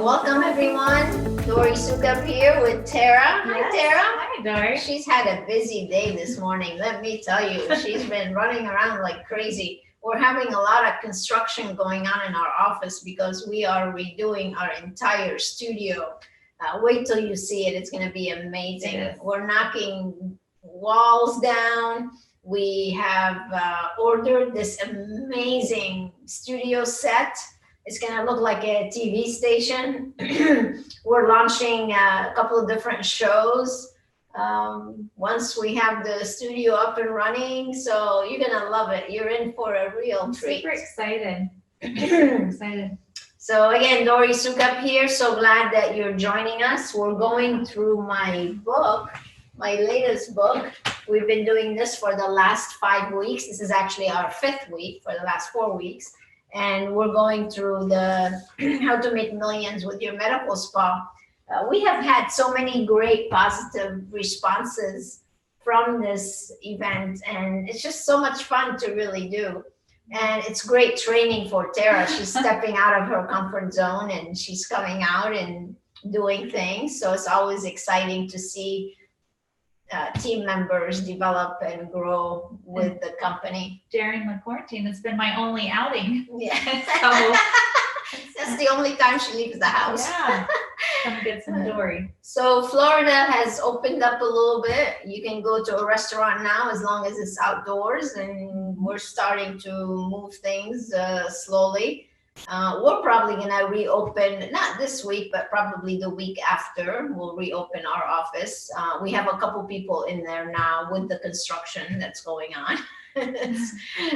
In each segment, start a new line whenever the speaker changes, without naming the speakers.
Welcome everyone. Dori Soukup here with Tara.
Yes.
Hi Tara.
Hi Dori.
She's had a busy day this morning. Let me tell you, she's been running around like crazy. We're having a lot of construction going on in our office because we are redoing our entire studio. Wait till you see it. It's going to be amazing. We're knocking walls down. We have ordered this amazing studio set. It's going to look like a TV station. We're launching a couple of different shows once we have the studio up and running. So you're going to love it. You're in for a real treat.
Super excited. Super excited.
So again, Dori Soukup here. So glad that you're joining us. We're going through my book, my latest book. We've been doing this for the last 5 weeks. This is actually our 5th week for the last 4 weeks. And we're going through the how to make millions with your medical spa. We have had so many great positive responses from this event, and it's just so much fun to really do. And it's great training for Tara. She's stepping out of her comfort zone and she's coming out and doing things. So it's always exciting to see team members develop and grow with the company.
During the quarantine, it's been my only outing.
Yeah.
So
that's the only time she leaves the house.
Yeah. Come get some Dori.
So Florida has opened up a little bit. You can go to a restaurant now as long as it's outdoors, and we're starting to move things slowly. We're probably gonna reopen, not this week, but probably the week after, we'll reopen our office. We have a couple people in there now with the construction that's going on. It's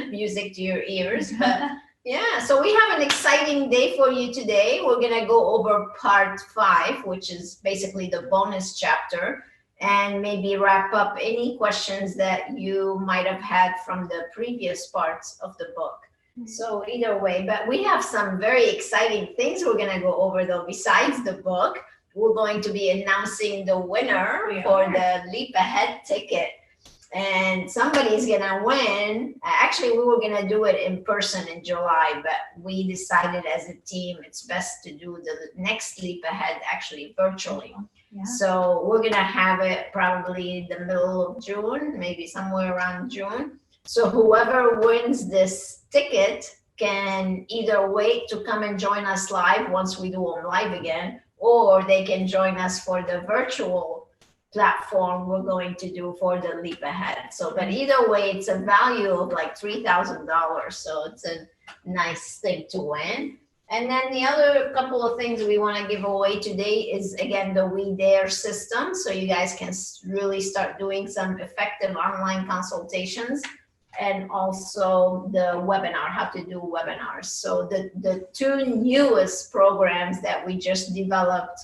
music to your ears, but yeah, so we have an exciting day for you today. We're gonna go over part 5, which is basically the bonus chapter, and maybe wrap up any questions that you might have had from the previous parts of the book. So either way, but we have some very exciting things we're going to go over though. Besides the book, we're going to be announcing the winner for the Leap Ahead ticket. And somebody's going to win. Actually, we were going to do it in person in July, but we decided as a team it's best to do the next Leap Ahead actually virtually. Yeah. So we're going to have it probably the middle of June, maybe somewhere around June. So whoever wins this ticket can either wait to come and join us live once we do them live again, or they can join us for the virtual platform we're going to do for the Leap Ahead. So, but either way, it's a value of like $3,000. So it's a nice thing to win. And then the other couple of things we want to give away today is, again, the We Dare system. So you guys can really start doing some effective online consultations. And also the webinar, how to do webinars. So the 2 newest programs that we just developed,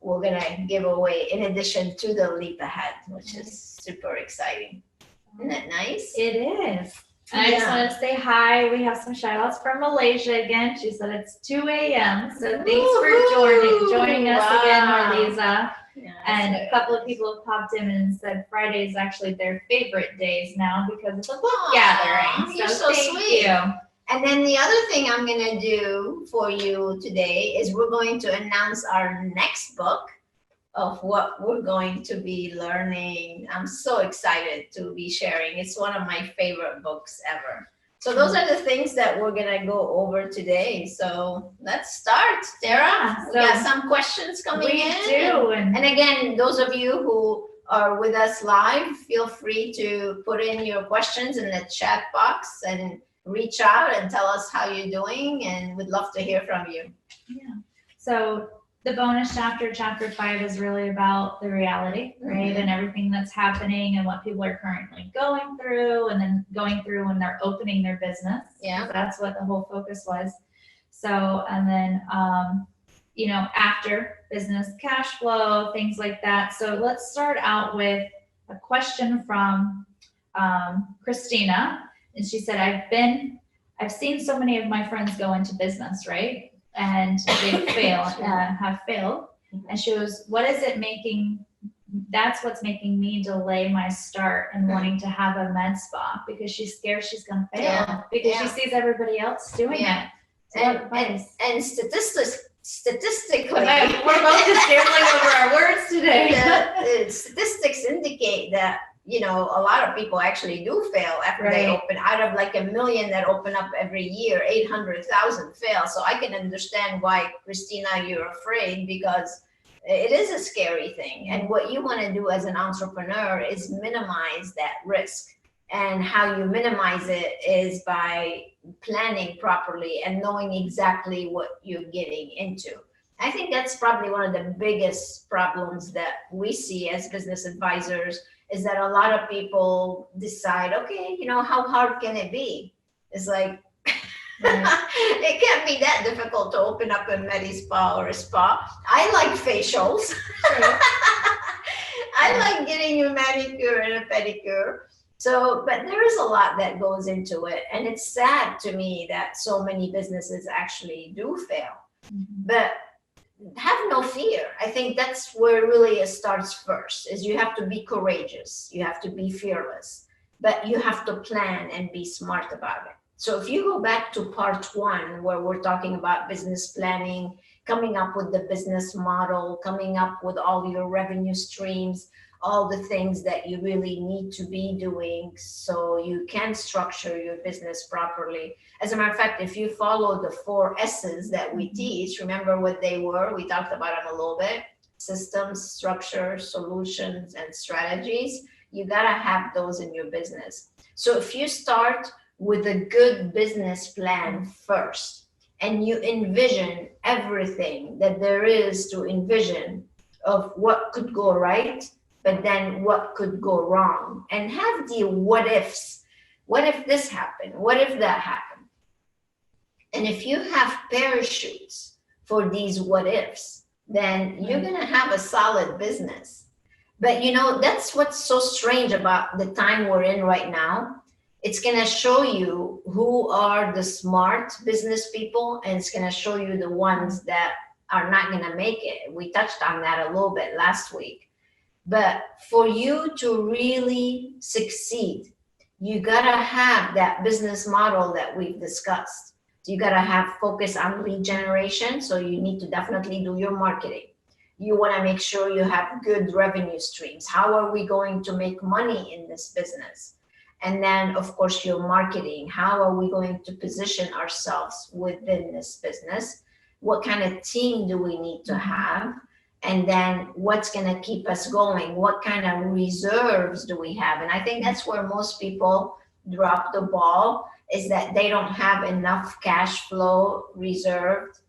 we're gonna give away in addition to the Leap Ahead, which is super exciting. Isn't that nice?
It is. And I just wanted to say hi. We have some shout outs from Malaysia again. She said it's 2 a.m. So thanks for joining us again, Marlisa. Yeah, and a couple of people have popped in and said Friday is actually their favorite days now because of the book gathering.
You're so sweet. You. And then the other thing I'm going to do for you today is we're going to announce our next book of what we're going to be learning. I'm so excited to be sharing. It's one of my favorite books ever. So those are the things that we're going to go over today. So let's start, Tara. We got some questions coming in.
We do.
And again, those of you who are with us live, feel free to put in your questions in the chat box and reach out and tell us how you're doing. And we'd love to hear from you.
Yeah. So the bonus chapter, chapter 5, is really about the reality, right? And everything that's happening and what people are currently going through, and then going through when they're opening their business. Yeah. That's what the whole focus was. So, and then, you know, after business cash flow, things like that. So let's start out with a question from Christina. And she said, I've seen so many of my friends go into business, right? And they have failed. And she goes, what is it making that's what's making me delay my start and wanting to have a med spa, because she's scared she's going to fail,
Yeah,
because
yeah.
she sees everybody else doing
Yeah.
it. So what advice?
And statistically,
We're both just gambling over our words today.
the statistics indicate that, you know, a lot of people actually do fail after they
Right.
open. Out of like 1 million that open up every year, 800,000 fail. So I can understand why, Christina, you're afraid, because it is a scary thing. And what you want to do as an entrepreneur is minimize that risk. And how you minimize it is by planning properly and knowing exactly what you're getting into. I think that's probably one of the biggest problems that we see as business advisors, is that a lot of people decide, okay, you know, how hard can it be? It's like, it can't be that difficult to open up a med spa or a spa. I like facials. I like getting a manicure and a pedicure. So, but there is a lot that goes into it. And it's sad to me that so many businesses actually do fail. But have no fear. I think that's where really it starts first, is you have to be courageous. You have to be fearless, but you have to plan and be smart about it. So if you go back to part one, where we're talking about business planning, coming up with the business model, coming up with all your revenue streams, all the things that you really need to be doing so you can structure your business properly. As a matter of fact, if you follow the 4 S's that we teach, remember what they were? We talked about them a little bit. Systems, structure, solutions, and strategies. You gotta have those in your business. So if you start with a good business plan first, and you envision everything that there is to envision of what could go right, but then what could go wrong, and have the what ifs. What if this happened? What if that happened? And if you have parachutes for these what ifs, then you're going to have a solid business. But you know, that's what's so strange about the time we're in right now. It's going to show you who are the smart business people, and it's going to show you the ones that are not going to make it. We touched on that a little bit last week. But for you to really succeed, you gotta have that business model that we've discussed. So you gotta have focus on lead generation. So you need to definitely do your marketing. You wanna make sure you have good revenue streams. How are we going to make money in this business? And then, of course, your marketing. How are we going to position ourselves within this business? What kind of team do we need to have? And then what's going to keep us going? What kind of reserves do we have? And I think that's where most people drop the ball, is that they don't have enough cash flow reserved,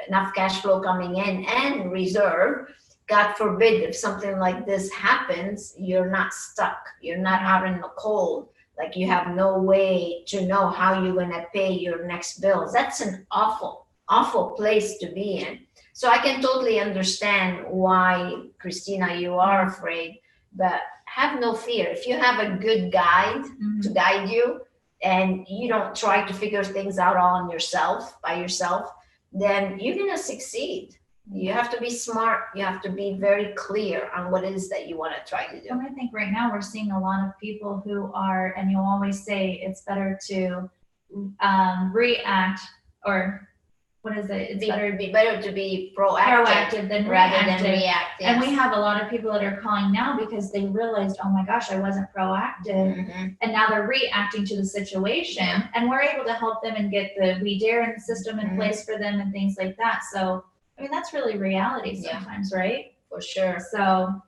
enough cash flow coming in and reserve. God forbid, if something like this happens, you're not stuck. You're not out in the cold. Like you have no way to know how you're going to pay your next bills. That's an awful, awful place to be in. So I can totally understand why, Christina, you are afraid, but have no fear. If you have a good guide to guide you, and you don't try to figure things out all on yourself, by yourself, then you're going to succeed. You have to be smart. You have to be very clear on what it is that you want to try to do.
And I think right now we're seeing a lot of people who are, and you'll always say it's better to react, or what is it? It's
better to be proactive
than
rather
reactive.
than react. Yes.
And we have a lot of people that are calling now because they realized, oh my gosh, I wasn't proactive. And now they're reacting to the situation.
Yeah.
And we're able to help them and get the We Dare in the system in place for them and things like that. So, I mean, that's really reality sometimes, right?
For sure.
So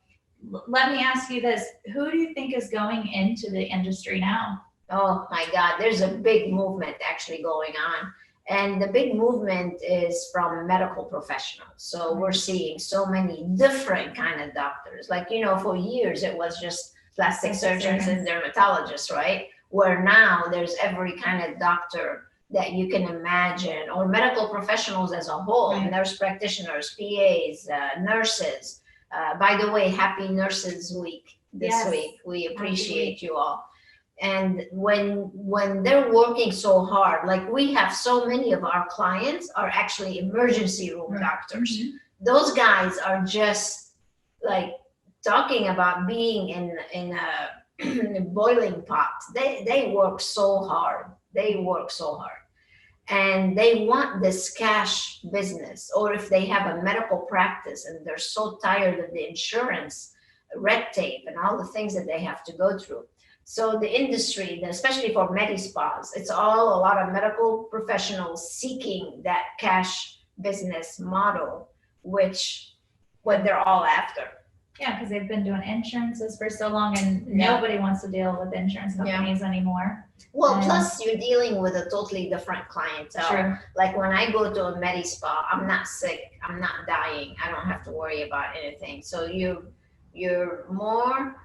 let me ask you this. Who do you think is going into the industry now?
Oh my God, there's a big movement actually going on. And the big movement is from medical professionals. So we're seeing so many different kind of doctors. Like, you know, for years it was just plastic surgeons and dermatologists, right? Where now there's every kind of doctor that you can imagine, or medical professionals as a whole, nurse practitioners, PAs, nurses. By the way, happy Nurses Week this week. We appreciate you all. And when they're working so hard, like we have so many of our clients are actually emergency room doctors. Those guys are just like talking about being in a boiling pot. They work so hard. They work so hard. And they want this cash business, or if they have a medical practice and they're so tired of the insurance red tape and all the things that they have to go through. So the industry, especially for medi spas, it's all a lot of medical professionals seeking that cash business model, which what they're all after.
Yeah, because they've been doing insurances for so long, and
Yeah.
nobody wants to deal with insurance companies anymore.
Well,
And-
plus you're dealing with a totally different clientele.
Sure.
Like when I go to a medi spa, I'm not sick, I'm not dying, I don't have to worry about anything. So you're more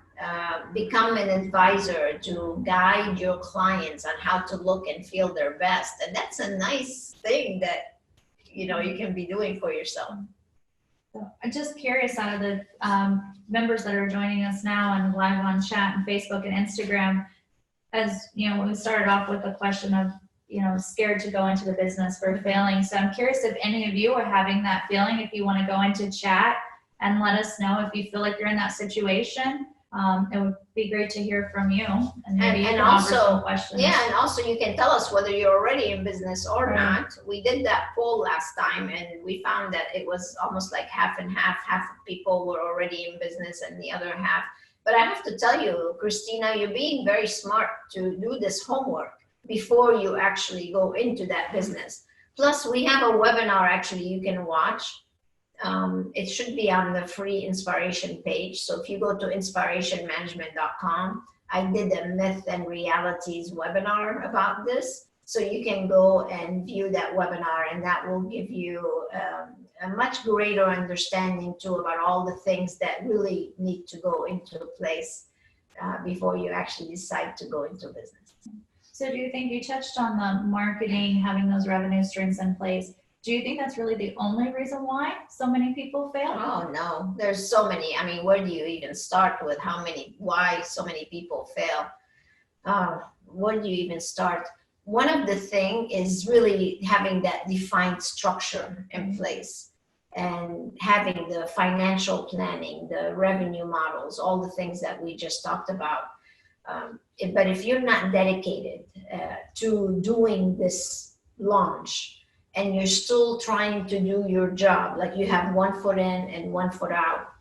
become an advisor to guide your clients on how to look and feel their best, and that's a nice thing that you can be doing for yourself.
So I'm just curious, out of the members that are joining us now and live on chat and Facebook and Instagram, as you know, we started off with the question of, scared to go into the business for failing. So I'm curious if any of you are having that feeling, if you want to go into chat and let us know if you feel like you're in that situation. It would be great to hear from you, and maybe you can offer some questions.
Yeah, and also you can tell us whether you're already in business or
Right.
not. We did that poll last time, and we found that it was almost like half and half. Half of people were already in business, and the other half. But I have to tell you, Christina, you're being very smart to do this homework before you actually go into that business. Plus, we have a webinar actually you can watch. It should be on the free inspiration page. So if you go to inspirationmanagement.com, I did a myth and realities webinar about this. So you can go and view that webinar, and that will give you a much greater understanding too about all the things that really need to go into place before you actually decide to go into business.
So do you think, you touched on the marketing, having those revenue streams in place? Do you think that's really the only reason why so many people fail?
Oh no, there's so many. I mean, where do you even start with why so many people fail? Where do you even start? One of the thing is really having that defined structure in place and having the financial planning, the revenue models, all the things that we just talked about. But if you're not dedicated to doing this launch, and you're still trying to do your job, like you have one foot in and one foot out,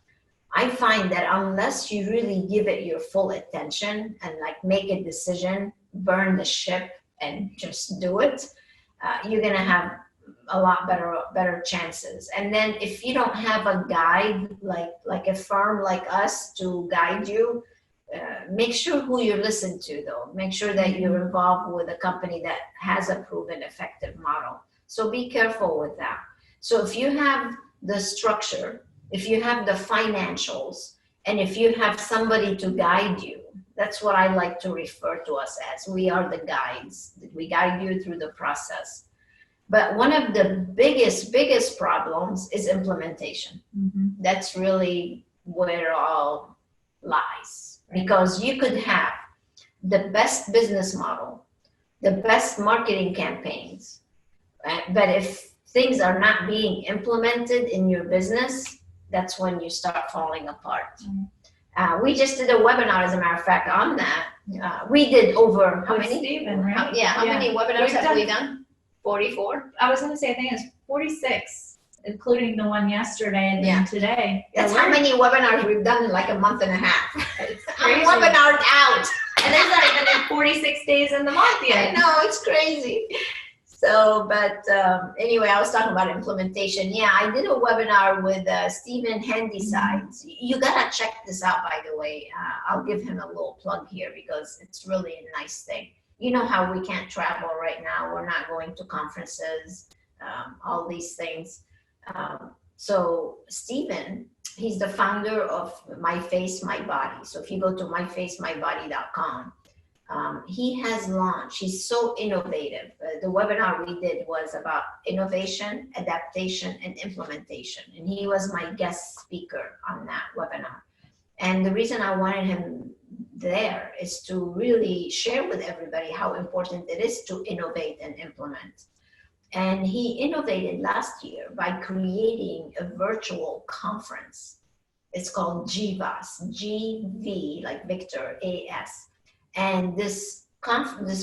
I find that unless you really give it your full attention and like make a decision, burn the ship and just do it, you're gonna have a lot better chances. And then if you don't have a guide, like a firm like us to guide you, make sure who you listen to though. Make sure that you're involved with a company that has a proven effective model. So be careful with that. So if you have the structure, if you have the financials, and if you have somebody to guide you, that's what I like to refer to us as. We are the guides. We guide you through the process. But one of the biggest problems is implementation.
Mm-hmm.
That's really where it all lies. Because you could have the best business model, the best marketing campaigns, but if things are not being implemented in your business, that's when you start falling apart. We just did a webinar, as a matter of fact, on that. We did over how many?
Stephen, right?
How many webinars have we done? 44?
I was going to say, I think it's 46, including the one yesterday and then today.
That's how many webinars we've done in like a month and a half.
It's
I'm
crazy.
webinared out.
And there's not even 46 days in the month yet.
I know, it's crazy. So, but anyway, I was talking about implementation. Yeah, I did a webinar with Stephen Handysides. You gotta check this out, by the way. I'll give him a little plug here because it's really a nice thing. You know how we can't travel right now. We're not going to conferences, all these things. So Stephen, he's the founder of My Face, My Body. So if you go to myfacemybody.com, he has launched, he's so innovative. The webinar we did was about innovation, adaptation, and implementation. And he was my guest speaker on that webinar. And the reason I wanted him there is to really share with everybody how important it is to innovate and implement. And he innovated last year by creating a virtual conference. It's called GVAS, GV, like Victor, AS. And this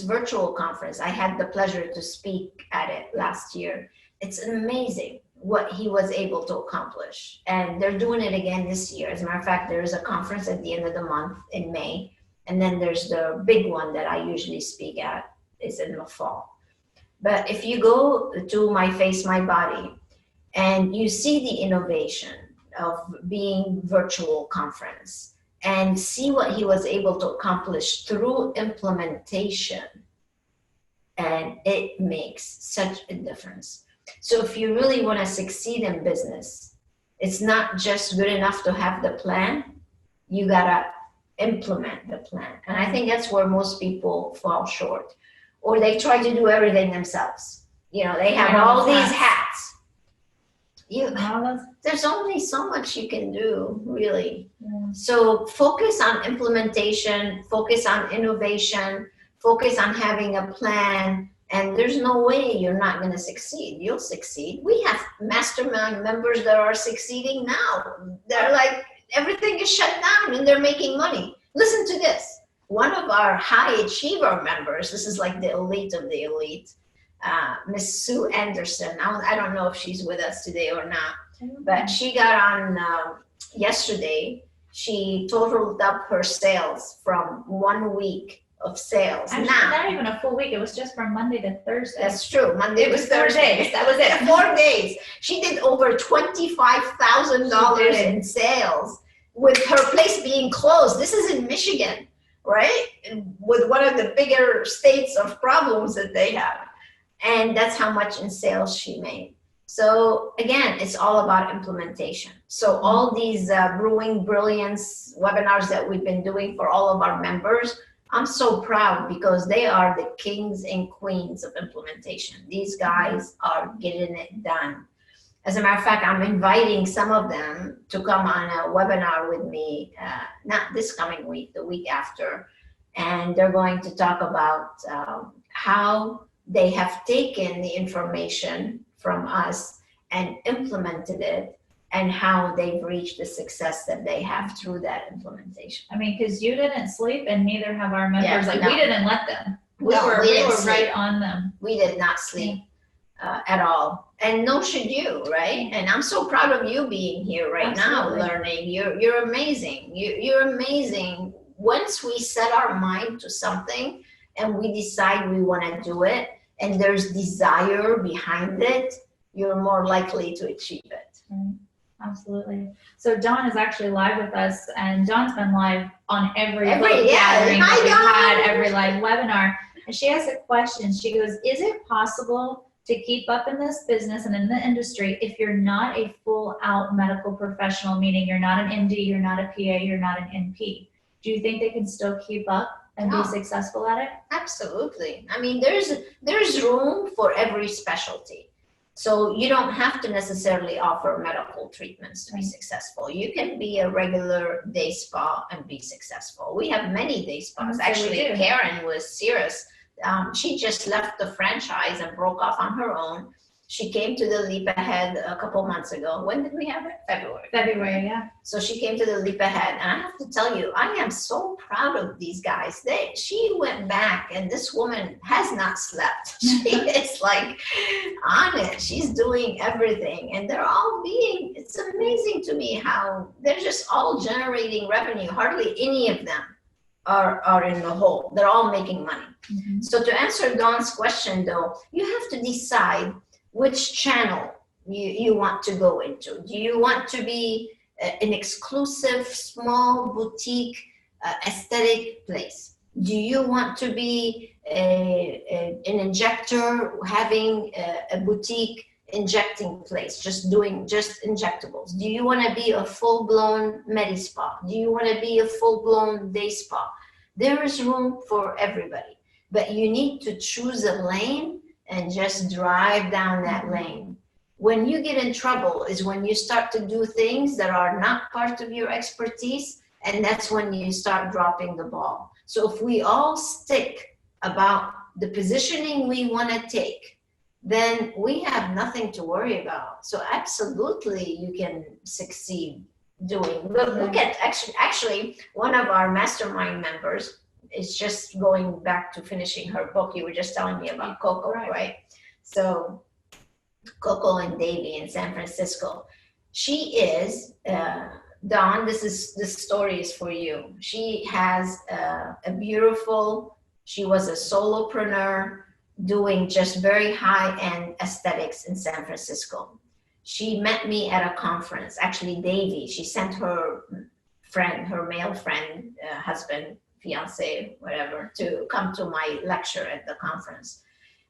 virtual conference, I had the pleasure to speak at it last year. It's amazing what he was able to accomplish. And they're doing it again this year. As a matter of fact, there is a conference at the end of the month in May. And then there's the big one that I usually speak at, is in the fall. But if you go to My Face, My Body, and you see the innovation of being virtual conference and see what he was able to accomplish through implementation, and it makes such a difference. So if you really want to succeed in business, it's not just good enough to have the plan, you gotta implement the plan. And I think that's where most people fall short, or they try to do everything themselves. You know, they have all these hats. There's only so much you can do, really.
Yeah.
So focus on implementation, focus on innovation, focus on having a plan, and there's no way you're not going to succeed. You'll succeed. We have mastermind members that are succeeding now. They're like, everything is shut down and they're making money. Listen to this. One of our high achiever members, this is like the elite of the elite, Miss Sue Anderson. I don't know if she's with us today or not, but she got on yesterday. She totaled up her sales from 1 week of sales.
Actually, not even a full week. It was just from Monday to Thursday.
That's true. Monday was Thursday. That was it. 4 days. She did over $25,000 in sales with her place being closed. This is in Michigan, right? With one of the bigger states of problems that they have. And that's how much in sales she made. So again, it's all about implementation. So all these Brewing Brilliance webinars that we've been doing for all of our members, I'm so proud because they are the kings and queens of implementation. These guys are getting it done. As a matter of fact, I'm inviting some of them to come on a webinar with me, not this coming week, the week after. And they're going to talk about how they have taken the information from us and implemented it, and how they've reached the success that they have through that implementation.
I mean, because you didn't sleep and neither have our members.
Yeah,
we didn't let them. We were right on them.
We did not sleep at all. And no should you, right? And I'm so proud of you being here right now, learning. You're amazing. You're amazing. Once we set our mind to something and we decide we want to do it, and there's desire behind it, you're more likely to achieve it.
Right. Absolutely. So Dawn is actually live with us, and Dawn's been live on every gathering that we've had, every live webinar. And she has a question. She goes, is it possible to keep up in this business and in the industry if you're not a full out medical professional, meaning you're not an MD, you're not a PA, you're not an NP? Do you think they can still keep up and be successful at it?
Absolutely. I mean, there's room for every specialty. So you don't have to necessarily offer medical treatments to be successful. You can be a regular day spa and be successful. We have many day spas. Actually, Karen was serious. She just left the franchise and broke off on her own. She came to the Leap Ahead a couple months ago. When did we have it?
February, yeah.
So she came to the Leap Ahead, and I have to tell you, I am so proud of these guys. She went back, and this woman has not slept. She is like on it. She's doing everything, and they're all it's amazing to me how they're just all generating revenue. Hardly any of them are in the hole. They're all making money. Mm-hmm. So to answer Dawn's question, though, you have to decide which channel you want to go into. Do you want to be an exclusive, small, boutique, aesthetic place? Do you want to be an injector, having a boutique injecting place, just injectables? Do you want to be a full-blown med spa? Do you want to be a full-blown day spa? There is room for everybody, but you need to choose a lane and just drive down that lane. When you get in trouble is when you start to do things that are not part of your expertise, and that's when you start dropping the ball. So if we all stick about the positioning we want to take, then we have nothing to worry about. So absolutely you can succeed doing. Look at actually one of our mastermind members is just going back to finishing her book. You were just telling me about Coco, right? So Coco and Davy in San Francisco. She is Dawn. This story is for you. She has a beautiful. She was a solopreneur doing just very high end aesthetics in San Francisco. She met me at a conference. Actually, Davy. She sent her friend, her male friend, husband, fiance, whatever, to come to my lecture at the conference.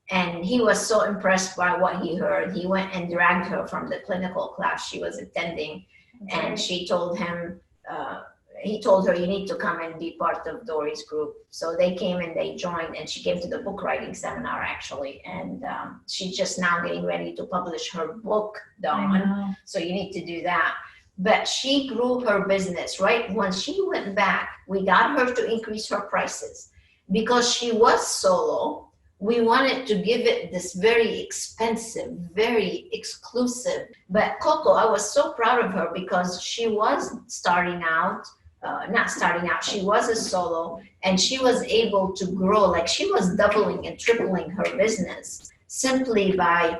And he was so impressed by what he heard. He went and dragged her from the clinical class she was attending. And she told him, he told her, you need to come and be part of Dori's group. So they came and they joined, and she came to the book writing seminar actually. And she's just now getting ready to publish her book, Dawn. So you need to do that. But she grew her business, right? When she went back, we got her to increase her prices because she was solo. We wanted to give it this very expensive, very exclusive. But Coco, I was so proud of her because she was starting out, not starting out, she was a solo, and she was able to grow. Like she was doubling and tripling her business simply by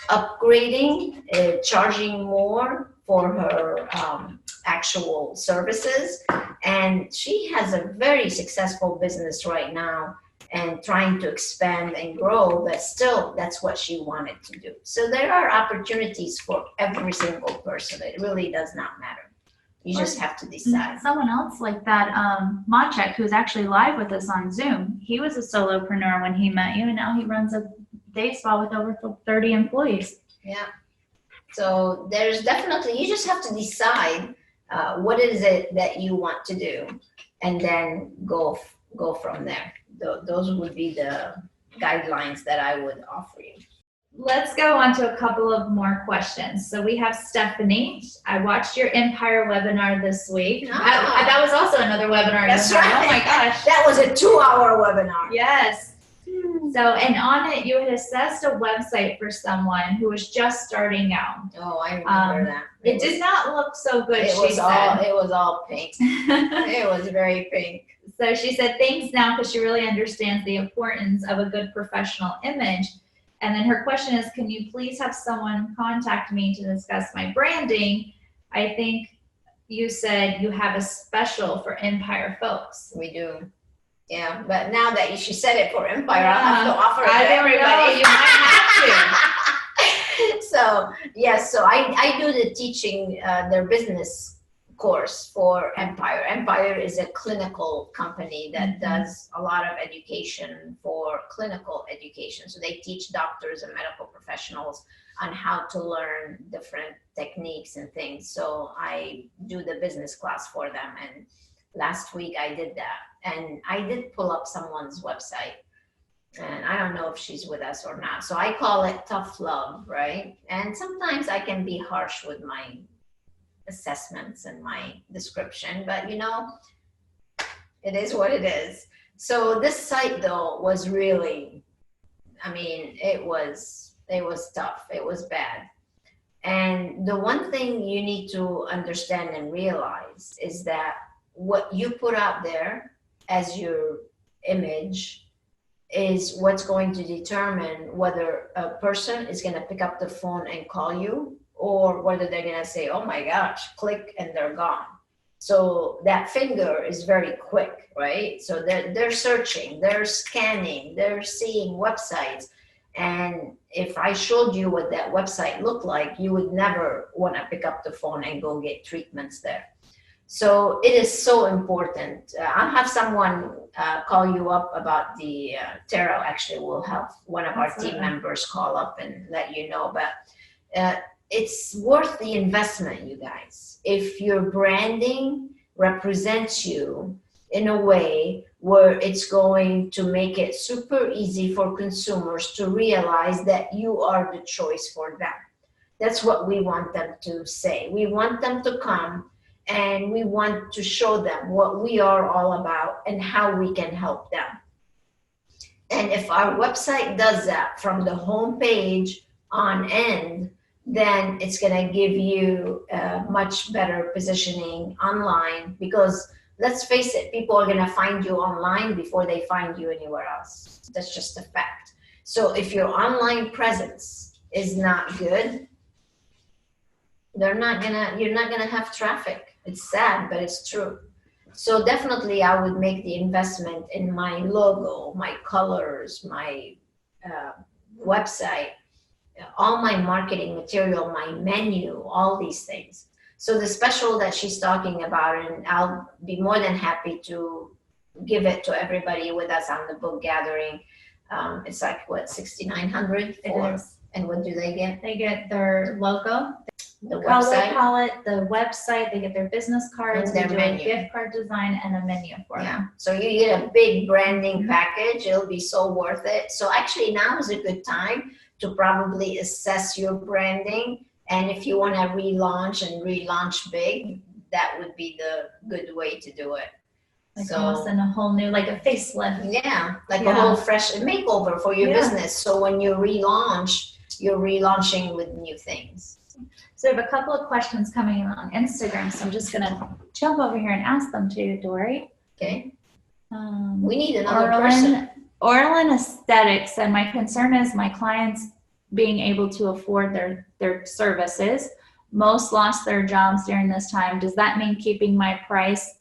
upgrading, charging more for her actual services. And she has a very successful business right now and trying to expand and grow, but still that's what she wanted to do. So there are opportunities for every single person. It really does not matter. You just have to decide.
Someone else like that, Maciek, who's actually live with us on Zoom, he was a solopreneur when he met you, and now he runs a day spa with over 30 employees.
Yeah. So there's definitely, you just have to decide what is it that you want to do, and then go from there. Those would be the guidelines that I would offer you.
Let's go on to a couple of more questions. So we have Stephanie. I watched your Empire webinar this week. That was also another webinar.
That's right.
Oh my gosh.
That was a 2-hour webinar.
Yes. So, and on it, you had assessed a website for someone who was just starting out.
Oh, I remember that.
It did not look so good,
It was all pink. It was very pink.
So she said, thanks now, because she really understands the importance of a good professional image. And then her question is, can you please have someone contact me to discuss my branding? I think you said you have a special for Empire folks.
We do. Yeah, but now that she said it for Empire, I'll have to offer it to everybody.
Know, you might have
to. So, yes, so I do the teaching their business course for Empire. Empire is a clinical company that does a lot of education for clinical education. So they teach doctors and medical professionals on how to learn different techniques and things. So I do the business class for them. And last week I did that. And I did pull up someone's website. And I don't know if she's with us or not. So I call it tough love, right? And sometimes I can be harsh with my assessments and my description, but you know, it is what it is. So this site though was really, I mean, it was tough. It was bad. And the one thing you need to understand and realize is that what you put out there as your image is what's going to determine whether a person is going to pick up the phone and call you, or whether they're going to say, oh my gosh, click and they're gone. So that finger is very quick, right? So they're searching, they're scanning, they're seeing websites. And if I showed you what that website looked like, you would never want to pick up the phone and go get treatments there. So it is so important. I'll have someone call you up about the Tara. Actually, will have one of our team members call up and let you know. But it's worth the investment, you guys. If your branding represents you in a way where it's going to make it super easy for consumers to realize that you are the choice for them. That's what we want them to say. We want them to come and we want to show them what we are all about and how we can help them. And if our website does that from the home page on end, then it's going to give you a much better positioning online, because let's face it, people are going to find you online before they find you anywhere else. That's just a fact. So if your online presence is not good, you're not gonna have traffic. It's sad, but it's true. So definitely I would make the investment in my logo, my colors, my uh, website, all my marketing material, my menu, all these things. So the special that she's talking about, and I'll be more than happy to give it to everybody with us on the book gathering. It's like what, 6,900 for,
It is.
and what do they get?
They get their logo,
The
color
website.
palette, the website, they get their business cards,
And
we
their
do
menu.
a gift card design and a menu for
Yeah,
them.
so you get a big branding package. It'll be so worth it. So actually now is a good time to probably assess your branding. And if you want to relaunch and relaunch big, that would be the good way to do it.
Like
So
almost in a whole new, like a facelift.
yeah, like a
Yeah.
whole fresh makeover for your
Yeah.
business. So when you relaunch, you're relaunching with new things.
So we have a couple of questions coming in on Instagram, so I'm just gonna jump over here and ask them to you, Dori.
Okay, we need another
Orlin,
person.
Orlin Aesthetics said, my concern is my clients being able to afford their services. Most lost their jobs during this time. Does that mean keeping my price?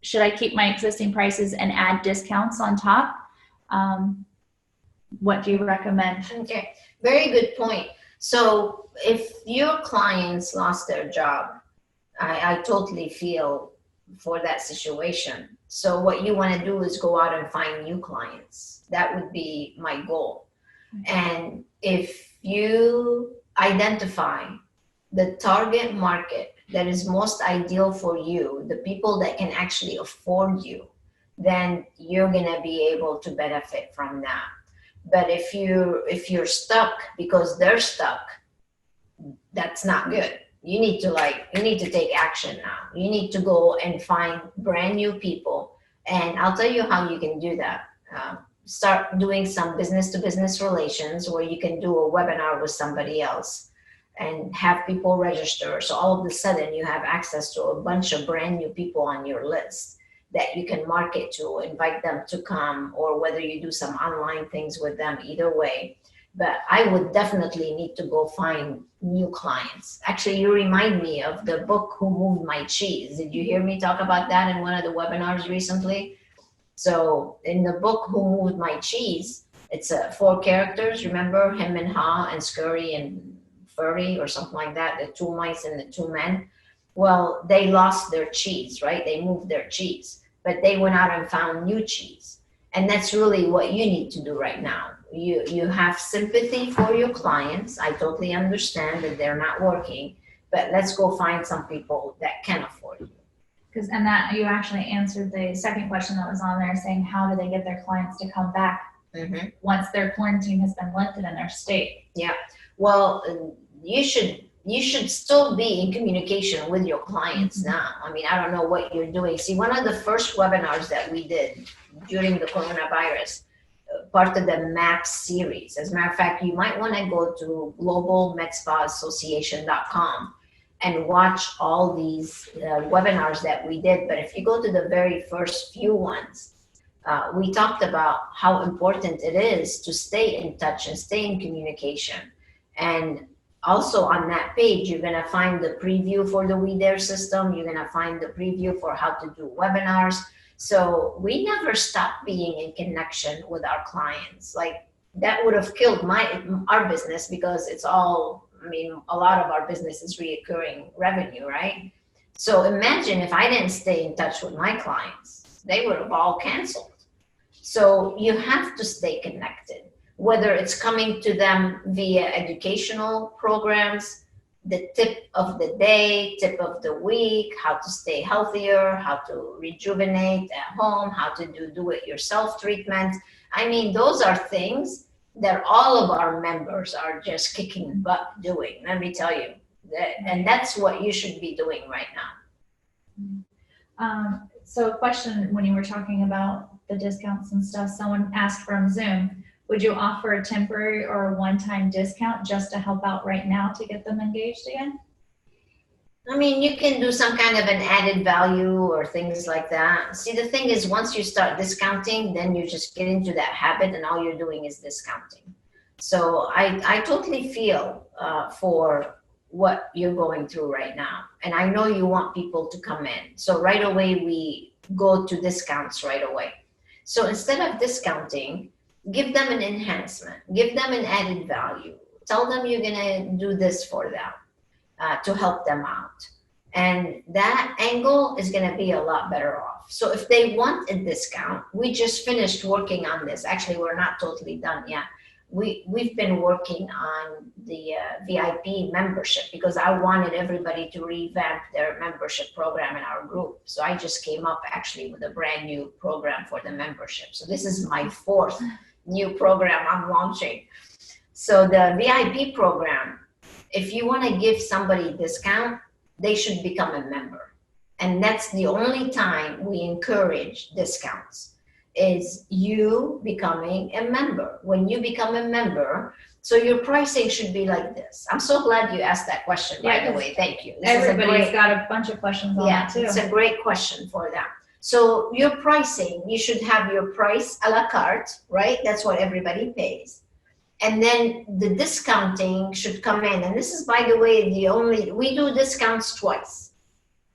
Should I keep my existing prices and add discounts on top? What do you recommend?
Okay, very good point. So if your clients lost their job, I totally feel for that situation. So what you want to do is go out and find new clients. That would be my goal. And if you identify the target market that is most ideal for you, the people that can actually afford you, then you're going to be able to benefit from that. But if you're stuck because they're stuck, that's not good. You need to take action now. You need to go and find brand new people. And I'll tell you how you can do that. Start doing some business to business relations where you can do a webinar with somebody else and have people register. So all of a sudden you have access to a bunch of brand new people on your list that you can market to, invite them to come, or whether you do some online things with them, either way. But I would definitely need to go find new clients. Actually, you remind me of the book, Who Moved My Cheese. Did you hear me talk about that in one of the webinars recently? So in the book, Who Moved My Cheese, it's 4 characters. Remember him and Ha and Scurry and Furry or something like that, the 2 mice and the 2 men. Well, they lost their cheese, right? They moved their cheese, but they went out and found new cheese. And that's really what you need to do right now. You have sympathy for your clients. I totally understand that they're not working, but let's go find some people that can afford you.
Because and that you actually answered the second question that was on there, saying how do they get their clients to come back once their quarantine has been lifted in their state?
Yeah. Well, you should still be in communication with your clients now. I mean, I don't know what you're doing. See, one of the first webinars that we did during the coronavirus, part of the MAP series. As a matter of fact, you might want to go to globalmedspa-association.com and watch all these webinars that we did. But if you go to the very first few ones, we talked about how important it is to stay in touch and stay in communication. And also on that page, you're going to find the preview for the We Dare system. You're going to find the preview for how to do webinars. So we never stop being in connection with our clients. Like that would have killed our business, because it's all, I mean, a lot of our business is reoccurring revenue, right? So imagine if I didn't stay in touch with my clients, they would have all canceled. So you have to stay connected, whether it's coming to them via educational programs, the tip of the day, tip of the week, how to stay healthier, how to rejuvenate at home, how to do it yourself treatment. I mean, those are things that all of our members are just kicking butt doing. Let me tell you, and that's what you should be doing right
now. So a question, when you were talking about the discounts and stuff, someone asked from Zoom, would you offer a temporary or a one-time discount just to help out right now to get them engaged again?
I mean, you can do some kind of an added value or things like that. See, the thing is, once you start discounting, then you just get into that habit and all you're doing is discounting. So I totally feel for what you're going through right now. And I know you want people to come in. So right away, we go to discounts right away. So instead of discounting, give them an enhancement, give them an added value. Tell them you're going to do this for them. To help them out. And that angle is going to be a lot better off. So if they want a discount, we just finished working on this. Actually, we're not totally done yet. We've been working on the VIP membership because I wanted everybody to revamp their membership program in our group. So I just came up actually with a brand new program for the membership. So this is my 4th new program I'm launching. So the VIP program, if you want to give somebody a discount, they should become a member. And that's the only time we encourage discounts, is you becoming a member. When you become a member, so your pricing should be like this. I'm so glad you asked that question, by the way. Thank you.
Everybody's got a bunch of questions on that too.
It's a great question for them. So your pricing, you should have your price a la carte, right? That's what everybody pays. And then the discounting should come in. And this is, by the way, we do discounts twice.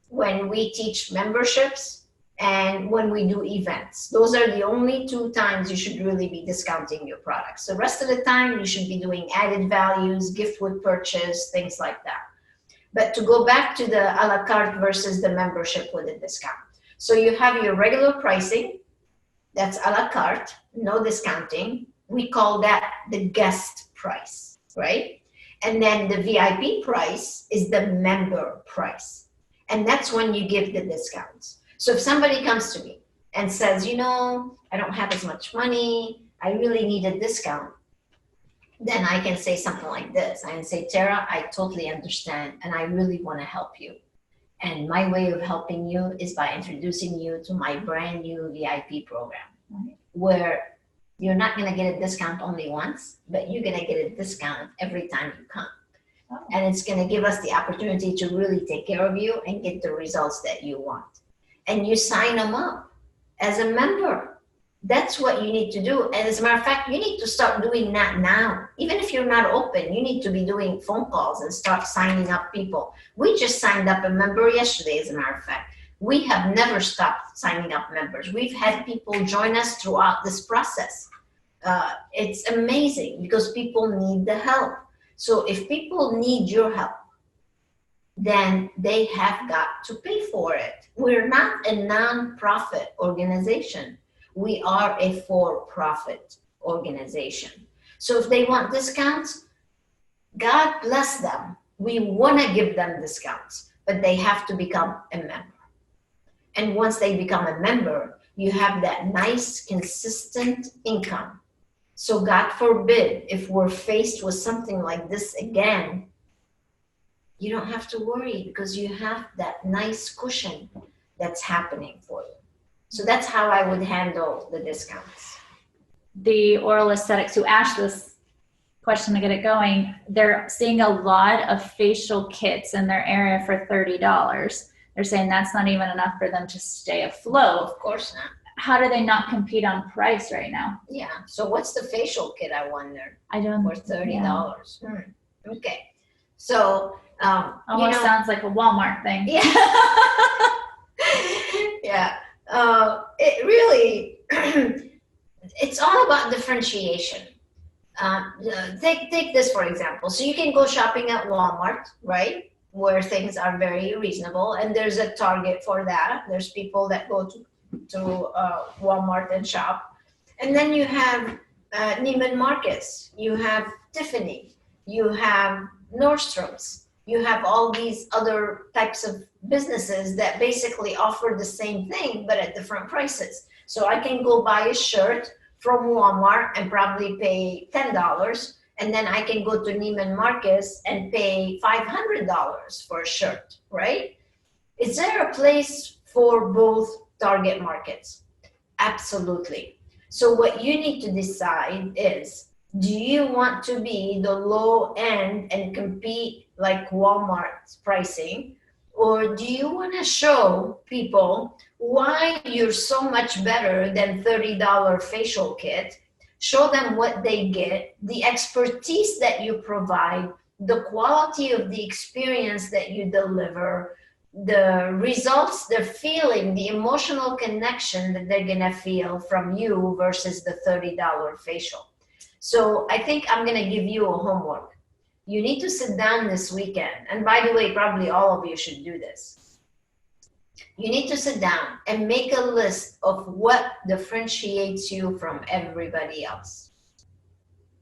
When we teach memberships and when we do events. Those are the only 2 times you should really be discounting your products. The rest of the time, you should be doing added values, gift with purchase, things like that. But to go back to the a la carte versus the membership with a discount. So you have your regular pricing, that's a la carte, no discounting. We call that the guest price, right? And then the VIP price is the member price. And that's when you give the discounts. So if somebody comes to me and says, I don't have as much money, I really need a discount, then I can say something like this. I can say, Tara, I totally understand and I really want to help you. And my way of helping you is by introducing you to my brand new VIP program, where you're not going to get a discount only once, but you're going to get a discount every time you come. Oh. And it's going to give us the opportunity to really take care of you and get the results that you want. And you sign them up as a member. That's what you need to do. And as a matter of fact, you need to start doing that now. Even if you're not open, you need to be doing phone calls and start signing up people. We just signed up a member yesterday, as a matter of fact. We have never stopped signing up members. We've had people join us throughout this process. It's amazing because people need the help. So if people need your help, then they have got to pay for it. We're not a non-profit organization. We are a for-profit organization. So if they want discounts, God bless them. We want to give them discounts, but they have to become a member. And once they become a member, you have that nice, consistent income. So God forbid, if we're faced with something like this again, you don't have to worry because you have that nice cushion that's happening for you. So that's how I would handle the discounts.
The oral aesthetics who asked this question to get it going, they're seeing a lot of facial kits in their area for $30. They're saying that's not even enough for them to stay afloat.
Of course not.
How do they not compete on price right now?
Yeah. So what's the facial kit, I wonder?
I don't know.
For $30. Yeah. Okay. So
almost sounds like a Walmart thing.
Yeah. Yeah. It really, it's all about differentiation. Take this for example. So you can go shopping at Walmart, right? Where things are very reasonable, and there's a Target for that. There's people that go to Walmart and shop, and then you have Neiman Marcus, you have Tiffany, you have Nordstrom's, you have all these other types of businesses that basically offer the same thing but at different prices. So I can go buy a shirt from Walmart and probably pay $10, and then I can go to Neiman Marcus and pay $500 for a shirt, right? Is there a place for both target markets? Absolutely. So what you need to decide is, do you want to be the low end and compete like Walmart's pricing? Or do you want to show people why you're so much better than $30 facial kit? Show them what they get, the expertise that you provide, the quality of the experience that you deliver, the results they're feeling, the emotional connection that they're going to feel from you versus the $30 facial. So I think I'm going to give you a homework. You need to sit down this weekend. And by the way, probably all of you should do this. You need to sit down and make a list of what differentiates you from everybody else.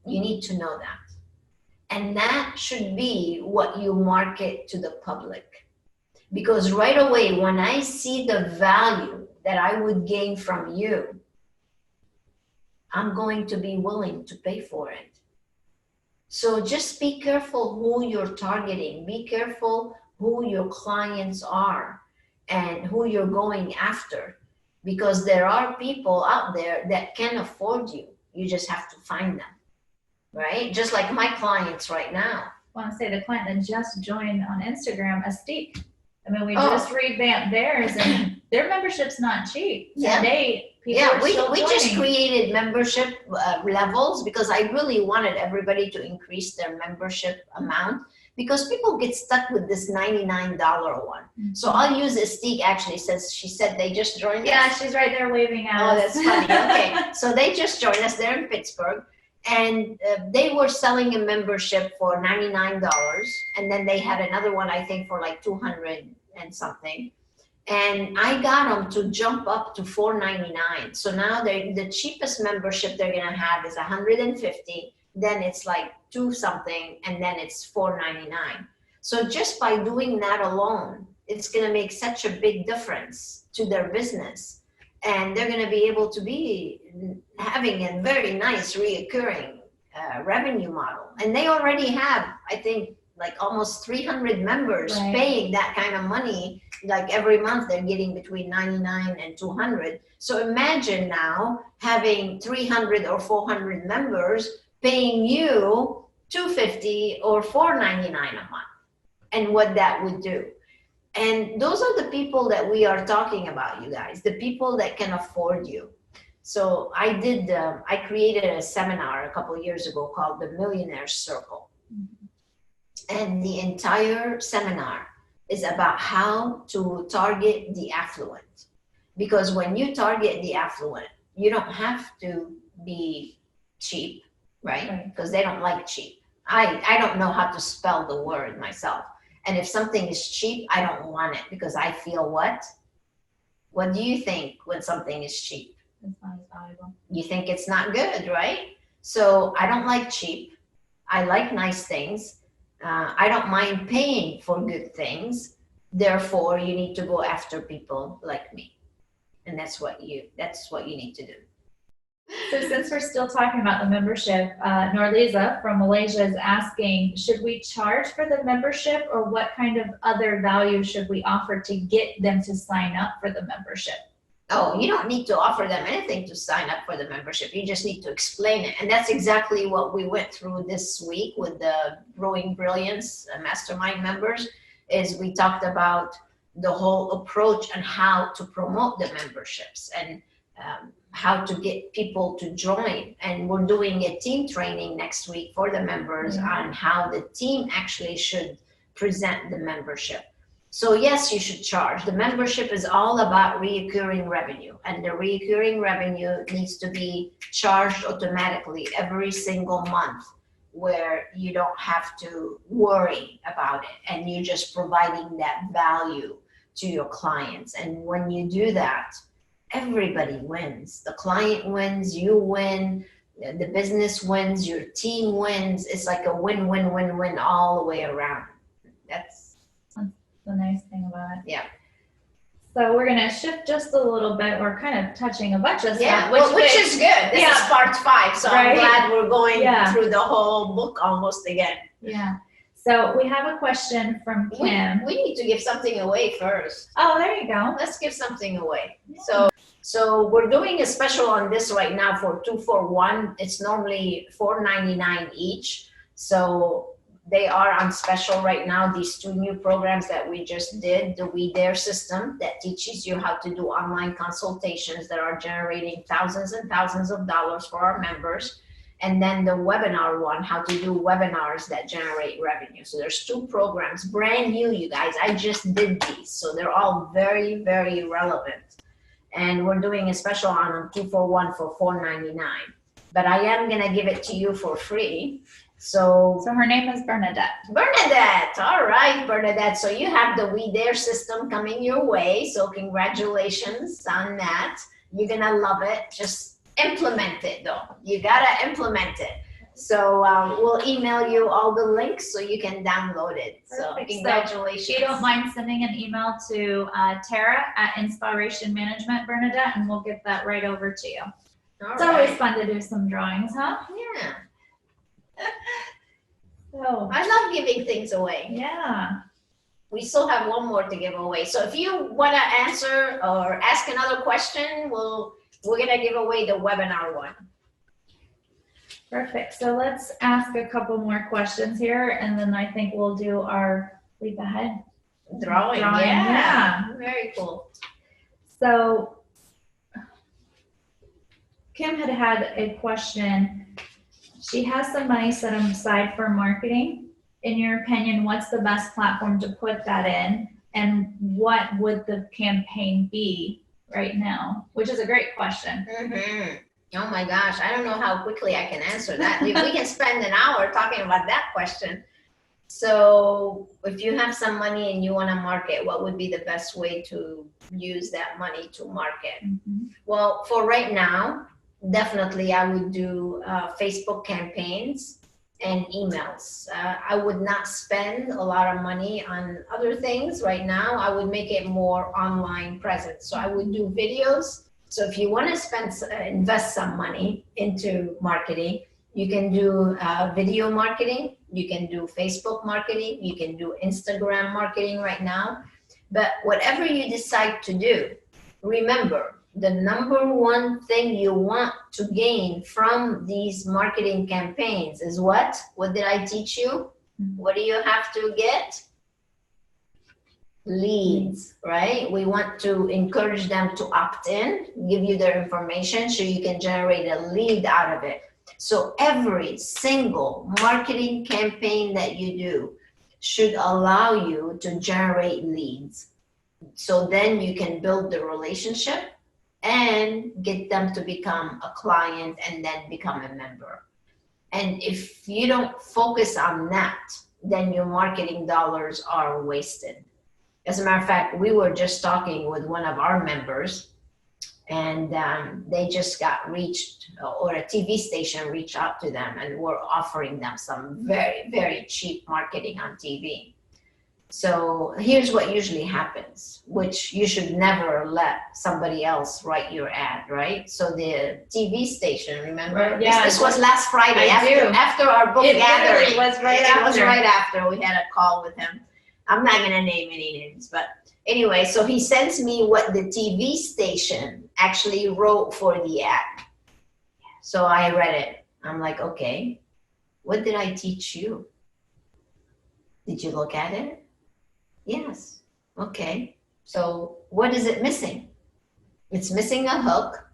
You need to know that. And that should be what you market to the public. Because right away, when I see the value that I would gain from you, I'm going to be willing to pay for it. So just be careful who you're targeting. Be careful who your clients are and who you're going after. Because there are people out there that can afford you. You just have to find them, right? Just like my clients right now.
I want to say the client that just joined on Instagram, Astique. I mean, we just revamped theirs, and their membership's not cheap.
Yeah. We just created membership levels because I really wanted everybody to increase their membership amount, because people get stuck with this $99 one. Mm-hmm. So I'll use Astique. Actually, she said they just joined us.
Yeah, she's right there waving at us.
Oh, that's funny. Okay, so they just joined us. They're in Pittsburgh. And they were selling a membership for $99, and then they had another one, I think, for like $200 and something. And I got them to jump up to $499. So now the cheapest membership they're gonna have is $150. Then it's like $2 something, and then it's $499. So just by doing that alone, it's gonna make such a big difference to their business. And they're going to be able to be having a very nice reoccurring revenue model. And they already have, I think, like almost 300 members paying that kind of money. Like every month they're getting between 99 and 200. So imagine now having 300 or 400 members paying you $250 or $499 a month, and what that would do. And those are the people that we are talking about, you guys, the people that can afford you. So I created a seminar a couple of years ago called the Millionaire Circle. Mm-hmm. And the entire seminar is about how to target the affluent. Because when you target the affluent, you don't have to be cheap, right? Because they don't like cheap. I don't know how to spell the word myself. And if something is cheap, I don't want it, because I feel what? What do you think when something is cheap?
It's not as valuable.
You think it's not good, right? So I don't like cheap. I like nice things. I don't mind paying for good things. Therefore, you need to go after people like me. And that's what you need to do.
So since we're still talking about the membership, Norliza from Malaysia is asking, should we charge for the membership, or what kind of other value should we offer to get them to sign up for the membership?
Oh, you don't need to offer them anything to sign up for the membership. You just need to explain it. And that's exactly what we went through this week with the Growing Brilliance Mastermind members, is we talked about the whole approach and how to promote the memberships, and how to get people to join. And we're doing a team training next week for the members on how the team actually should present the membership. So yes, you should charge. The membership is all about reoccurring revenue, and the reoccurring revenue needs to be charged automatically every single month, where you don't have to worry about it, and you're just providing that value to your clients. And when you do that, everybody wins. The client wins, you win, the business wins, your team wins. It's like a win, win, win, win all the way around. That's
the nice thing about it.
Yeah.
So we're going to shift just a little bit. We're kind of touching a bunch of stuff.
Which is good. This is part 5. So I'm glad we're going through the whole book almost again.
Yeah. So we have a question from Kim.
We need to give something away first.
Oh, there you go.
Let's give something away. So we're doing a special on this right now for 2 for 1. It's normally $4.99 each. So they are on special right now. These 2 new programs that we just did, the We Dare system that teaches you how to do online consultations that are generating thousands and thousands of dollars for our members. And then the webinar one, how to do webinars that generate revenue. So there's 2 programs, brand new, you guys. I just did these. So they're all very, very relevant. And we're doing a special on them 2 for 1 for $4.99. But I am gonna give it to you for free. So
her name is Bernadette.
Bernadette, all right, Bernadette. So you have the We Dare system coming your way. So congratulations on that. You're gonna love it. Just implement it though. You gotta implement it. So we'll email you all the links so you can download it. So
Perfect.
congratulations.
So if you don't mind sending an email to Tara at Inspiration Management, Bernadette, and we'll get that right over to you. It's always fun to do some drawings, huh?
Yeah.
So
I love giving things away.
yeah.
We still have one more to give away. So if you want to answer or ask another question, we're gonna give away the webinar one.
Perfect. So let's ask a couple more questions here, and then I think we'll do our leap ahead.
Drawing. Yeah. Very cool.
So Kim had a question. She has some money set aside for marketing. In your opinion, what's the best platform to put that in? And what would the campaign be right now? Which is a great question.
Mm-hmm. Oh my gosh, I don't know how quickly I can answer that. We can spend an hour talking about that question. So if you have some money and you want to market, what would be the best way to use that money to market?
Mm-hmm.
Well, for right now, definitely I would do Facebook campaigns and emails. I would not spend a lot of money on other things right now. I would make it more online presence. So I would do videos. So if you want to invest some money into marketing, you can do video marketing, you can do Facebook marketing, you can do Instagram marketing right now. But whatever you decide to do, remember, the number one thing you want to gain from these marketing campaigns is what? What did I teach you? What do you have to get? Leads, right? We want to encourage them to opt in, give you their information so you can generate a lead out of it. So every single marketing campaign that you do should allow you to generate leads. So then you can build the relationship and get them to become a client and then become a member. And if you don't focus on that, then your marketing dollars are wasted. As a matter of fact, we were just talking with one of our members, and they just got reached, or a TV station reached out to them, and we're offering them some very, very cheap marketing on TV. So here's what usually happens, which you should never let somebody else write your ad, right? So the TV station, remember?
Right, yeah,
this was last Friday after our book gathering. It was right after we had a call with him. I'm not going to name any names, but anyway, so he sends me what the TV station actually wrote for the ad. So I read it. I'm like, okay, what did I teach you? Did you look at it? Yes. Okay. So what is it missing? It's missing a hook.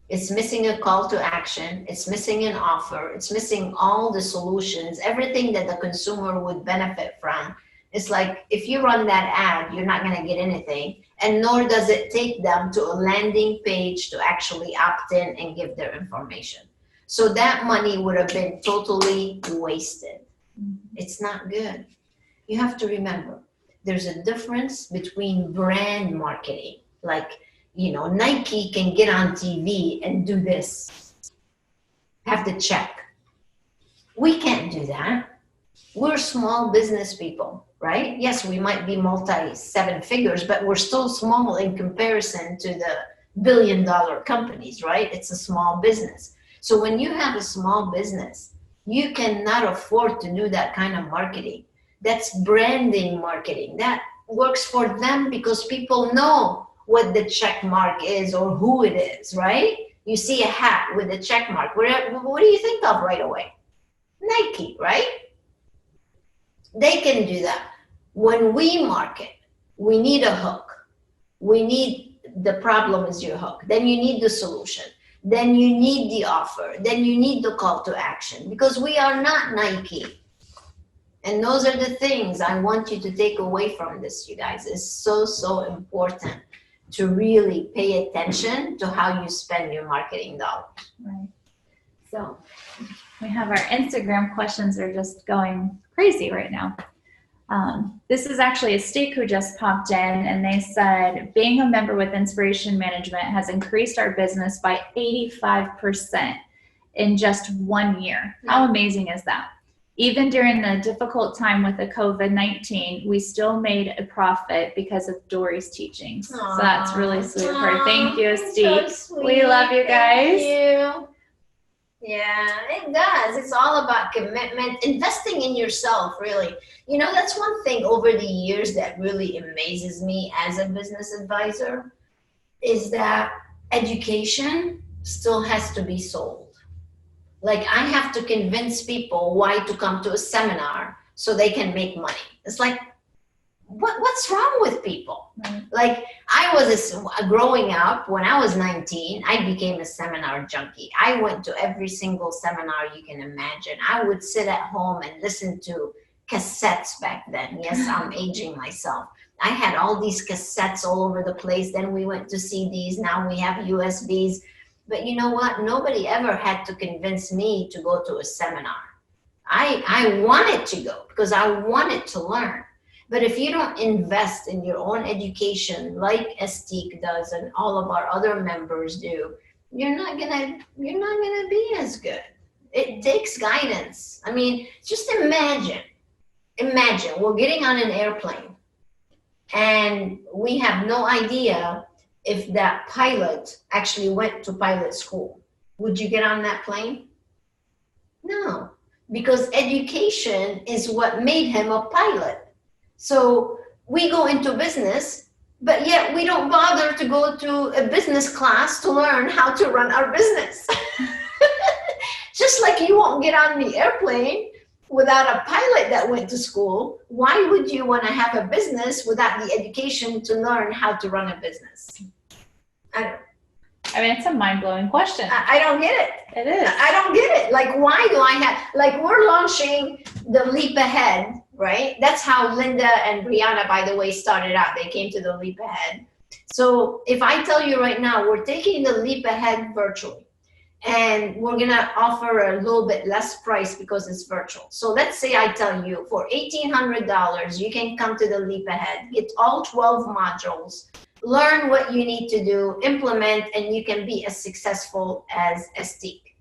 It's missing a call to action. It's missing an offer. It's missing all the solutions, everything that the consumer would benefit from. It's like, if you run that ad, you're not going to get anything, and nor does it take them to a landing page to actually opt in and give their information. So that money would have been totally wasted. It's not good. You have to remember, there's a difference between brand marketing. Like, you know, Nike can get on TV and do this, have the check. We can't do that. We're small business people, right? Yes, we might be multi-seven figures, but we're still small in comparison to the billion-dollar companies, right? It's a small business. So when you have a small business, you cannot afford to do that kind of marketing. That's branding marketing. That works for them because people know, what the check mark is or who it is, right? You see a hat with a check mark. What do you think of right away? Nike, right? They can do that. When we market, we need a hook. We need the problem is your hook. Then you need the solution. Then you need the offer. Then you need the call to action, because we are not Nike. And those are the things I want you to take away from this, you guys. It's so, so important to really pay attention to how you spend your marketing dollars.
Right. So we have our Instagram questions are just going crazy right now. This is actually a Steak who just popped in, and they said, being a member with Inspiration Management has increased our business by 85% in just 1 year. How amazing is that? Even during the difficult time with the COVID-19, we still made a profit because of Dori's teachings.
Aww.
So that's really sweet of her. Thank you, Steve.
So
we love you guys.
Thank you. Yeah, it does. It's all about commitment, investing in yourself, really. You know, that's one thing over the years that really amazes me as a business advisor, is that education still has to be sold. Like, I have to convince people why to come to a seminar so they can make money. It's like, what's wrong with people?
Right.
Like, I was growing up, when I was 19, I became a seminar junkie. I went to every single seminar you can imagine. I would sit at home and listen to cassettes back then. Yes, I'm aging myself. I had all these cassettes all over the place. Then we went to CDs. Now we have USBs. But you know what? Nobody ever had to convince me to go to a seminar. I wanted to go because I wanted to learn. But if you don't invest in your own education, like Estique does and all of our other members do, you're not gonna be as good. It takes guidance. I mean, just imagine we're getting on an airplane and we have no idea if that pilot actually went to pilot school. Would you get on that plane? No, because education is what made him a pilot. So we go into business, but yet we don't bother to go to a business class to learn how to run our business. Just like you won't get on the airplane without a pilot that went to school. Why would you want to have a business without the education to learn how to run a business?
I mean, it's a mind-blowing question.
I don't get it.
It is.
I don't get it. Like, why do I have, like, we're launching the Leap Ahead, right? That's how Linda and Brianna, by the way, started out. They came to the Leap Ahead. So if I tell you right now, we're taking the Leap Ahead virtually, and we're going to offer a little bit less price because it's virtual. So let's say I tell you for $1,800, you can come to the Leap Ahead, get all 12 modules, learn what you need to do, implement, and you can be as successful as Estique.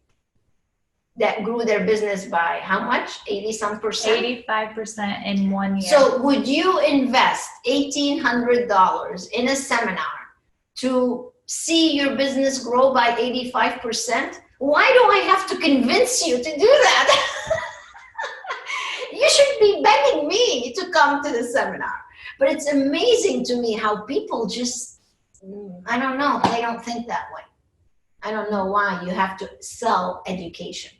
That grew their business by how much? 80-some%?
85% in 1 year.
So would you invest $1,800 in a seminar to see your business grow by 85%? Why do I have to convince you to do that? You should be begging me to come to the seminar. But it's amazing to me how people just, I don't know, they don't think that way. I don't know why you have to sell education.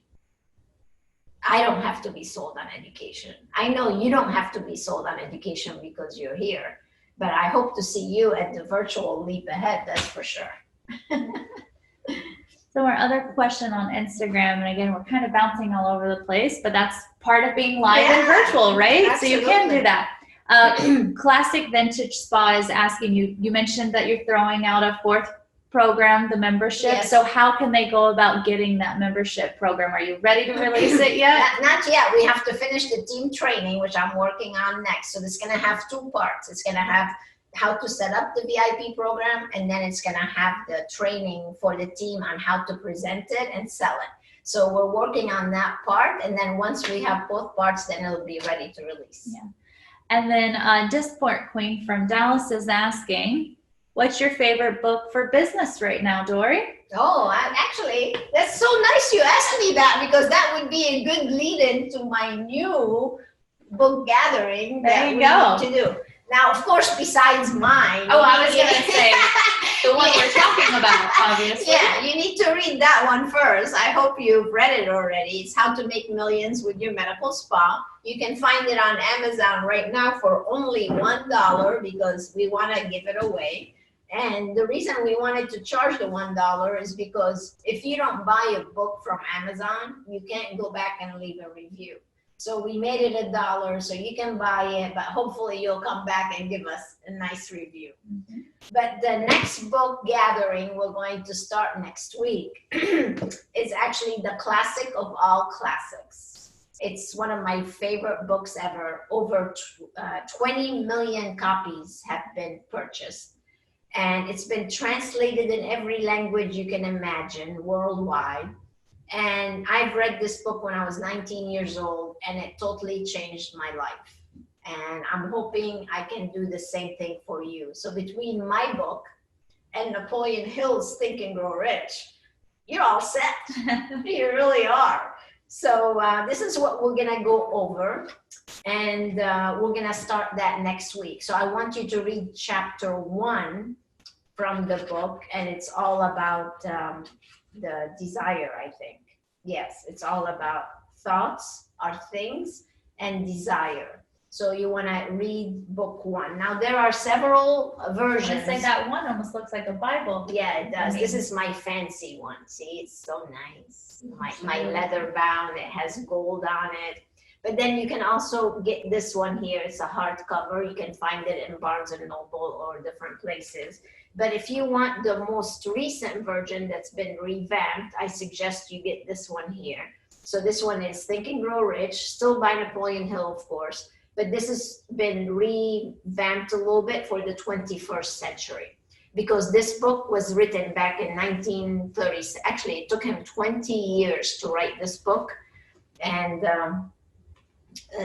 I don't have to be sold on education. I know you don't have to be sold on education because you're here, but I hope to see you at the virtual Leap Ahead, that's for sure.
So our other question on Instagram, and again, we're kind of bouncing all over the place, but that's part of being live and virtual, right?
Absolutely.
So you can do that. Classic Vintage Spa is asking you, you mentioned that you're throwing out a 4th program, the membership.
Yes.
So how can they go about getting that membership program? Are you ready to release it yet?
Not yet. We have to finish the team training, which I'm working on next. So it's going to have 2 parts. It's going to have how to set up the VIP program, and then it's going to have the training for the team on how to present it and sell it. So we're working on that part, and then once we have both parts, then it'll be ready to release.
Yeah. And then Disport Queen from Dallas is asking, what's your favorite book for business right now, Dori?
Oh, actually, that's so nice you asked me that, because that would be a good lead-in to my new book gathering that we need to do. Now, of course, besides mine.
Oh, I was gonna say the one we're talking about, obviously.
Yeah, you need to read that one first. I hope you've read it already. It's How to Make Millions with Your Medical Spa. You can find it on Amazon right now for only $1 because we want to give it away. And the reason we wanted to charge the $1 is because if you don't buy a book from Amazon, you can't go back and leave a review. So we made it $1 so you can buy it, but hopefully you'll come back and give us a nice review.
Mm-hmm.
But the next book gathering we're going to start next week is actually the classic of all classics. It's one of my favorite books ever. Over 20 million copies have been purchased. And it's been translated in every language you can imagine worldwide. And I've read this book when I was 19 years old, and it totally changed my life. And I'm hoping I can do the same thing for you. So between my book and Napoleon Hill's Think and Grow Rich, you're all set. You really are. So this is what we're gonna go over, and we're gonna start that next week. So I want you to read chapter 1 from the book, and it's all about the desire, I think. Yes, it's all about thoughts are things and desire. So you want to read book 1. Now there are several versions.
I say that one almost looks like a Bible.
Yeah, it does. This is my fancy one. See, it's so nice. My leather bound. It has gold on it. But then you can also get this one here. It's a hardcover. You can find it in Barnes and Noble or different places. But if you want the most recent version that's been revamped, I suggest you get this one here. So this one is Think and Grow Rich, still by Napoleon Hill, of course. But this has been revamped a little bit for the 21st century. Because this book was written back in 1930s. Actually, it took him 20 years to write this book. And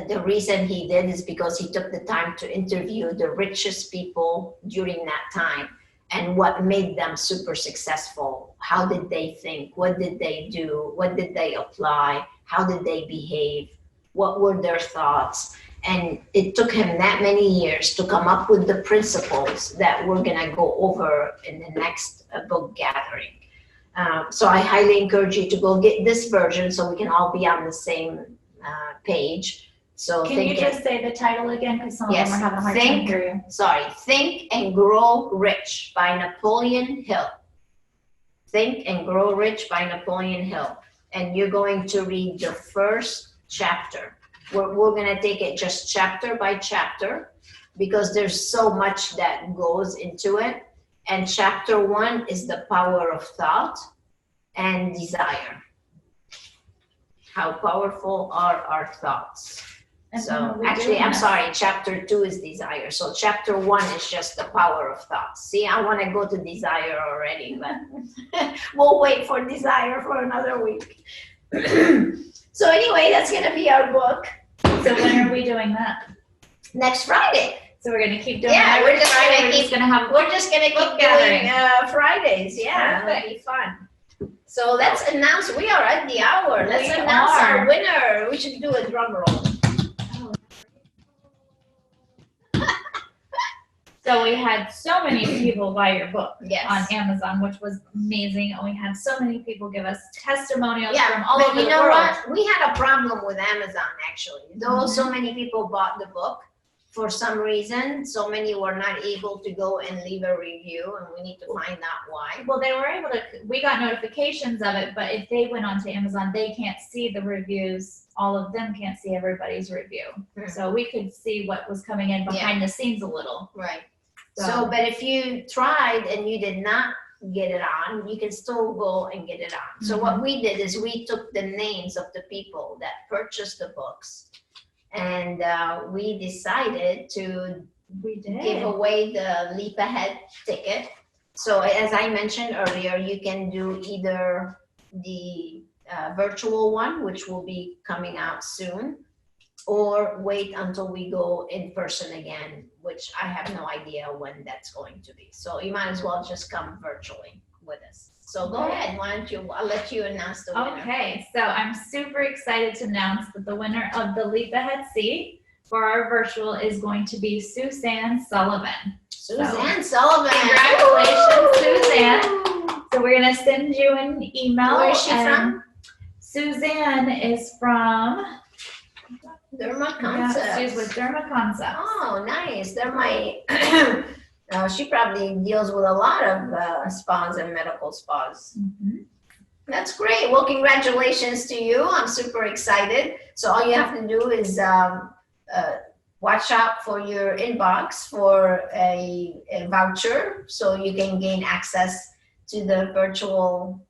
the reason he did is because he took the time to interview the richest people during that time and what made them super successful. How did they think? What did they do? What did they apply? How did they behave? What were their thoughts? And it took him that many years to come up with the principles that we're gonna go over in the next book gathering. So I highly encourage you to go get this version so we can all be on the same page. So
Can you just say the title again? Because some of them are having a hard time hearing you.
Think and Grow Rich by Napoleon Hill. Think and Grow Rich by Napoleon Hill. And you're going to read the first chapter. We're going to take it just chapter by chapter because there's so much that goes into it. And chapter 1 is the power of thought and desire. How powerful are our thoughts? So actually, I'm sorry, chapter 2 is desire. So chapter 1 is just the power of thoughts. See, I want to go to desire already, but we'll wait for desire for another week. So anyway, that's going to be our book.
So when are we doing that?
Next Friday.
So we're going to keep doing
that.
We're just going to
keep doing Fridays. Yeah, it'll be fun. So let's announce, we are at the hour. Let's announce our winner. We should do a drum roll.
So we had so many people buy your book
on
Amazon, which was amazing. And we had so many people give us testimonials from all over the world.
You know what? We had a problem with Amazon, actually. Though so many people bought the book, for some reason, so many were not able to go and leave a review, and we need to find out why.
Well, they were able to, we got notifications of it, but if they went onto Amazon, they can't see the reviews. All of them can't see everybody's review. Mm-hmm. So we could see what was coming in behind the scenes a little.
Right. So, but if you tried and you did not get it on, you can still go and get it on. Mm-hmm. So what we did is we took the names of the people that purchased the books, and we decided to give away the Leap Ahead ticket. So as I mentioned earlier, you can do either the virtual one, which will be coming out soon, or wait until we go in person again, which I have no idea when that's going to be. So you might as well just come virtually with us. So go ahead, why don't you, I'll let you announce the winner.
Okay, so I'm super excited to announce that the winner of the Leap Ahead seat for our virtual is going to be Suzanne Sullivan.
Suzanne Sullivan.
Congratulations, Suzanne. So we're going to send you an email.
Where is she from?
Suzanne is from
Derma Concepts.
Yeah, she's with Derma Concepts.
Oh, nice. They're my. She probably deals with a lot of spas and medical spas.
Mm-hmm.
That's great. Well, congratulations to you. I'm super excited. So all you have to do is watch out for your inbox for a voucher so you can gain access to the virtual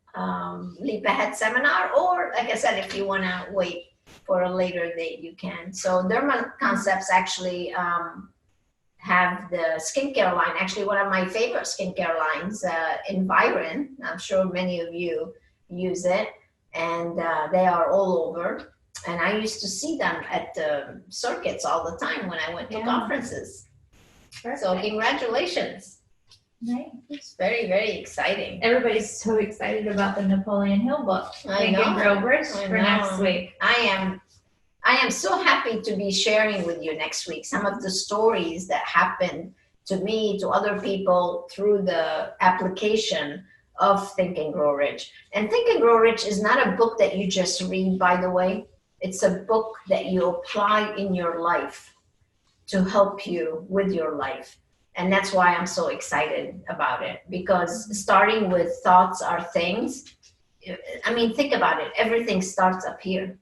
Leap Ahead seminar. Or, like I said, if you want to wait for a later date, you can. So Derma Concepts actually have the skincare line. Actually, one of my favorite skincare lines, Environ. I'm sure many of you use it, and they are all over. And I used to see them at the circuits all the time when I went to conferences. Perfect. So congratulations.
Right.
It's very, very exciting.
Everybody's so excited about the Napoleon Hill book.
I know.
Grow Rich for next week.
I am so happy to be sharing with you next week some of the stories that happened to me, to other people through the application of Think and Grow Rich. And Think and Grow Rich is not a book that you just read, by the way. It's a book that you apply in your life to help you with your life. And that's why I'm so excited about it, because starting with thoughts are things. I mean, think about it. Everything starts up here.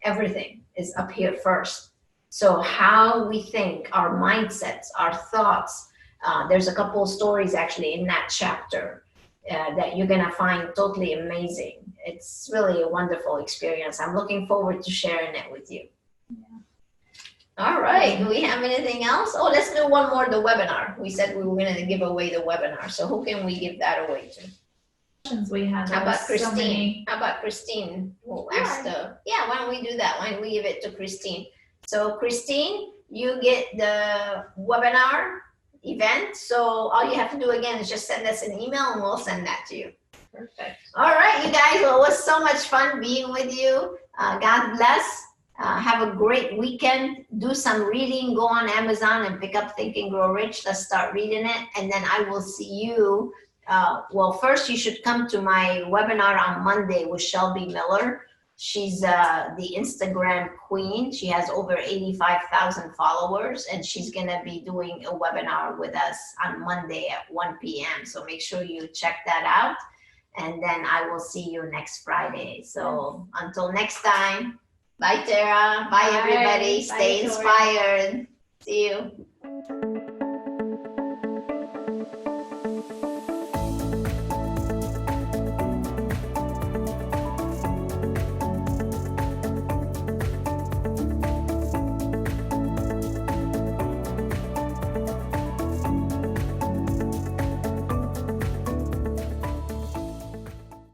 Everything is up here first. So how we think, our mindsets, our thoughts, there's a couple of stories actually in that chapter that you're going to find totally amazing. It's really a wonderful experience. I'm looking forward to sharing it with you. Yeah. All right. Do we have anything else? Oh, let's do one more, the webinar. We said we were going to give away the webinar. So who can we give that away to?
We have.
How about Christine? How about Christine? We'll ask why don't we do that? Why don't we give it to Christine? So Christine, you get the webinar event. So all you have to do again is just send us an email and we'll send that to you.
Perfect.
All right, you guys. Well, it was so much fun being with you. God bless. Have a great weekend. Do some reading. Go on Amazon and pick up Think and Grow Rich. Let's start reading it. And then I will see you. Well, first you should come to my webinar on Monday with Shelby Miller. She's the Instagram queen. She has over 85,000 followers, and she's going to be doing a webinar with us on Monday at 1 p.m. So make sure you check that out. And then I will see you next Friday. So until next time, bye, Tara. Bye, everybody. Stay inspired. See you.